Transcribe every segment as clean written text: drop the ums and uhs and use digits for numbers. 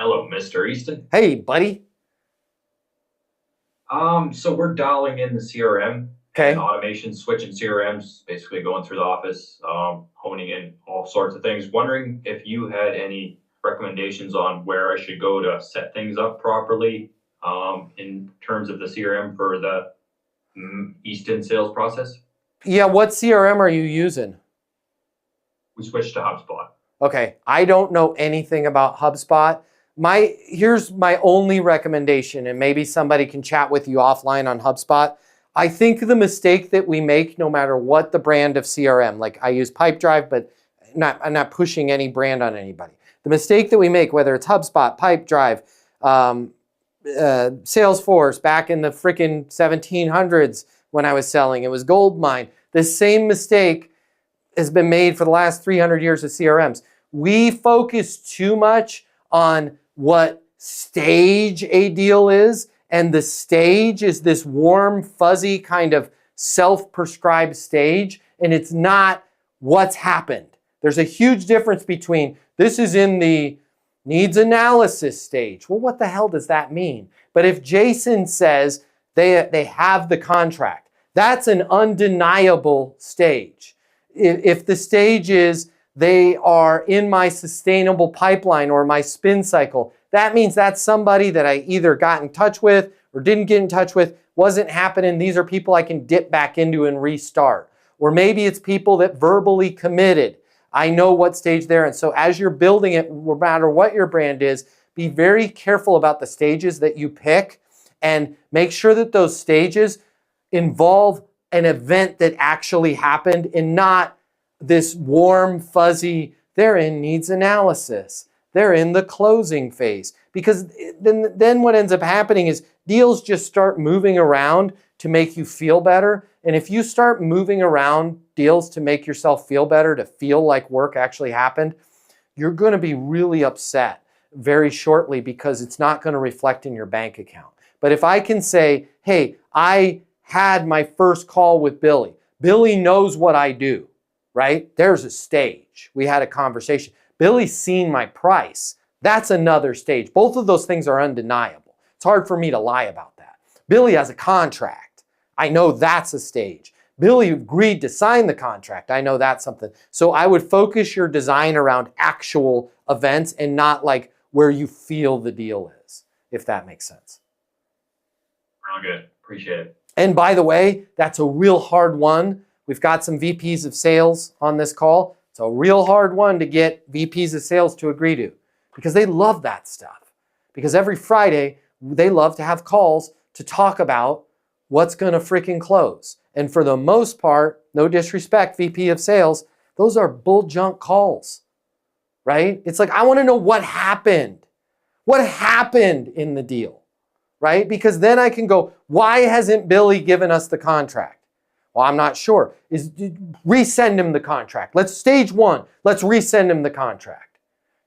Hello, Mr. Easton. Hey, buddy. So we're dialing in the CRM and Okay. automation, switching CRMs, basically going through the office, honing in all sorts of things. Wondering if you had any recommendations on where I should go to set things up properly, in terms of the CRM for the Easton sales process. Yeah, what CRM are you using? We switched to HubSpot. Okay, I don't know anything about HubSpot. Here's my only recommendation, and maybe somebody can chat with you offline on HubSpot. I think the mistake that we make, no matter what the brand of CRM, like I use Pipedrive, but I'm not pushing any brand on anybody. The mistake that we make, whether it's HubSpot, Pipedrive, Salesforce, back in the freaking 1700s when I was selling, it was Goldmine. The same mistake has been made for the last 300 years of CRMs. We focus too much on what stage a deal is, and the stage is this warm, fuzzy kind of self-prescribed stage, and it's not what's happened. There's a huge difference between this is in the needs analysis stage. Well, what the hell does that mean? But if Jason says they have the contract, that's an undeniable stage. If the stage is they are in my sustainable pipeline or my spin cycle, that means that's somebody that I either got in touch with or didn't get in touch with, wasn't happening. These are people I can dip back into and restart. Or maybe it's people that verbally committed. I know what stage they're in. So as you're building it, no matter what your brand is, be very careful about the stages that you pick and make sure that those stages involve an event that actually happened and not this warm, fuzzy, they're in needs analysis. They're in the closing phase. Because then what ends up happening is deals just start moving around to make you feel better. And if you start moving around deals to make yourself feel better, to feel like work actually happened, you're going to be really upset very shortly because it's not going to reflect in your bank account. But if I can say, hey, I had my first call with Billy. Billy knows what I do, right? There's a stage. We had a conversation. Billy's seen my price. That's another stage. Both of those things are undeniable. It's hard for me to lie about that. Billy has a contract. I know that's a stage. Billy agreed to sign the contract. I know that's something. So I would focus your design around actual events and not like where you feel the deal is, if that makes sense. Real good. Appreciate it. And by the way, that's a real hard one. We've got some VPs of sales on this call. It's a real hard one to get VPs of sales to agree to because they love that stuff. Because every Friday, they love to have calls to talk about what's going to freaking close. And for the most part, no disrespect, VP of sales, those are bull junk calls, right? It's like, I want to know what happened. What happened in the deal, right? Because then I can go, why hasn't Billy given us the contract? Well, I'm not sure. Resend him the contract. Stage one, let's resend him the contract.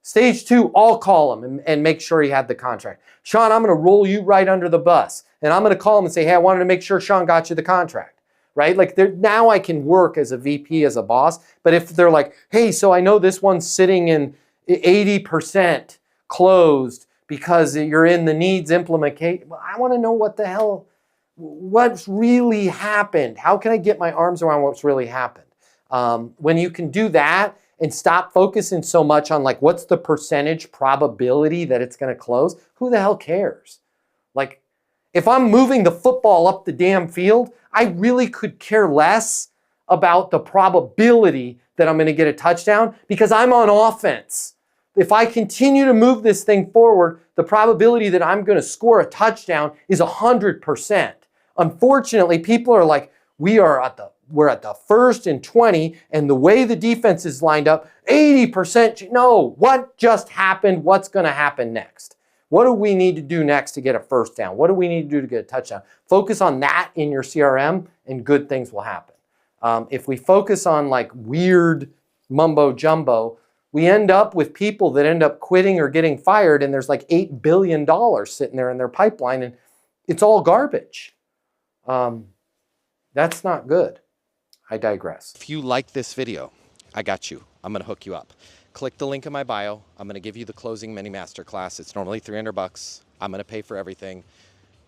Stage two, I'll call him and make sure he had the contract. Sean, I'm going to roll you right under the bus. And I'm going to call him and say, hey, I wanted to make sure Sean got you the contract, right? Like now I can work as a VP, as a boss. But if they're like, hey, so I know this one's sitting in 80% closed because you're in the needs implementation. Well, I want to know what's really happened. How can I get my arms around what's really happened? When you can do that and stop focusing so much on like, what's the percentage probability that it's going to close? Who the hell cares? Like, if I'm moving the football up the damn field, I really could care less about the probability that I'm going to get a touchdown because I'm on offense. If I continue to move this thing forward, the probability that I'm going to score a touchdown is 100%. Unfortunately, people are like, we're at the 1st and 20, and the way the defense is lined up, 80%. No, what just happened? What's going to happen next? What do we need to do next to get a first down? What do we need to do to get a touchdown? Focus on that in your CRM, and good things will happen. If we focus on like weird mumbo jumbo, we end up with people that end up quitting or getting fired, and there's like $8 billion sitting there in their pipeline, and it's all garbage. That's not good. I digress. If you like this video, I got you. I'm going to hook you up. Click the link in my bio. I'm going to give you the closing mini masterclass. It's normally $300. I'm going to pay for everything.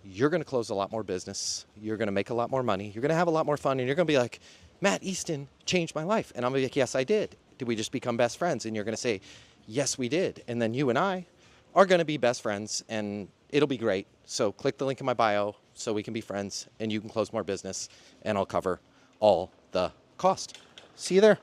You're going to close a lot more business. You're going to make a lot more money. You're going to have a lot more fun. And you're going to be like, Matt Easton changed my life. And I'm going to be like, yes, I did. Did we just become best friends? And you're going to say, yes, we did. And then you and I are going to be best friends, and it'll be great. So click the link in my bio so we can be friends and you can close more business, and I'll cover all the cost. See you there.